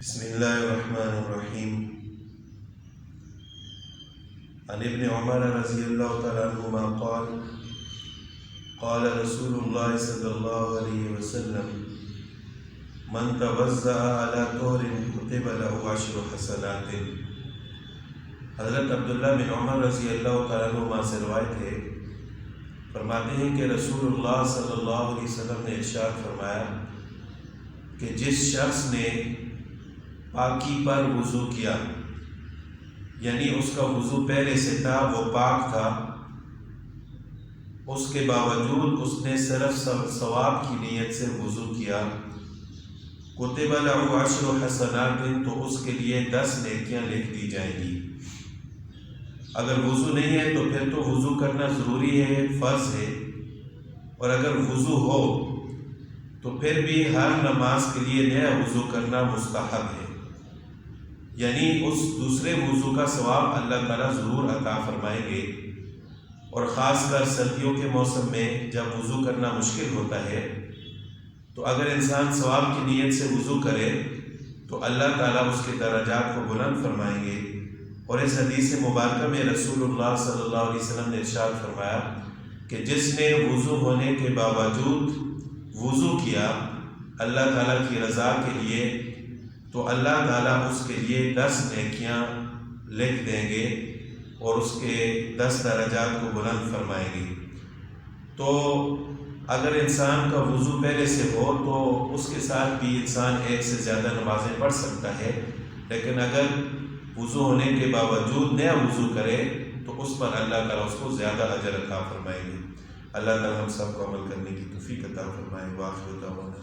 بسم الله الرحمن الرحيم. عن ابن عمر رضي الله تعالى عنهما قال قال رسول الله صلى الله عليه وسلم من توضأ على طهر كتب له 10 حسنات. حضرت عبداللہ بن عمر رضی اللہ تعالیٰ عنہما سے روایت ہے، فرماتے ہیں کہ رسول اللہ صلی اللہ علیہ وسلم نے ارشاد فرمایا کہ جس شخص نے پاکی پر وضو کیا، یعنی اس کا وضو پہلے سے تھا، وہ پاک تھا، اس کے باوجود اس نے صرف ثواب کی نیت سے وضو کیا، کتب لہ 10 حسنات، تو اس کے لیے 10 نیکیاں لکھ دی جائیں گی۔ اگر وضو نہیں ہے تو پھر تو وضو کرنا ضروری ہے، فرض ہے، اور اگر وضو ہو تو پھر بھی ہر نماز کے لیے نیا وضو کرنا مستحب ہے، یعنی اس دوسرے وضو کا ثواب اللہ تعالیٰ ضرور عطا فرمائیں گے۔ اور خاص کر سردیوں کے موسم میں جب وضو کرنا مشکل ہوتا ہے تو اگر انسان ثواب کی نیت سے وضو کرے تو اللہ تعالیٰ اس کے درجات کو بلند فرمائیں گے۔ اور اس حدیث مبارکہ میں رسول اللہ صلی اللہ علیہ وسلم نے ارشاد فرمایا کہ جس نے وضو ہونے کے باوجود وضو کیا اللہ تعالیٰ کی رضا کے لیے، تو اللہ تعالیٰ اس کے لیے 10 نیکیاں لکھ دیں گے اور اس کے 10 درجات کو بلند فرمائیں گے۔ تو اگر انسان کا وضو پہلے سے ہو تو اس کے ساتھ بھی انسان 1 سے زیادہ نمازیں پڑھ سکتا ہے، لیکن اگر وضو ہونے کے باوجود نیا وضو کرے تو اس پر اللہ تعالیٰ اس کو زیادہ اجر عطا فرمائیں گے۔ اللہ تعالیٰ ہم سب کو عمل کرنے کی توفیق عطا فرمائے۔ وآخر دعوانا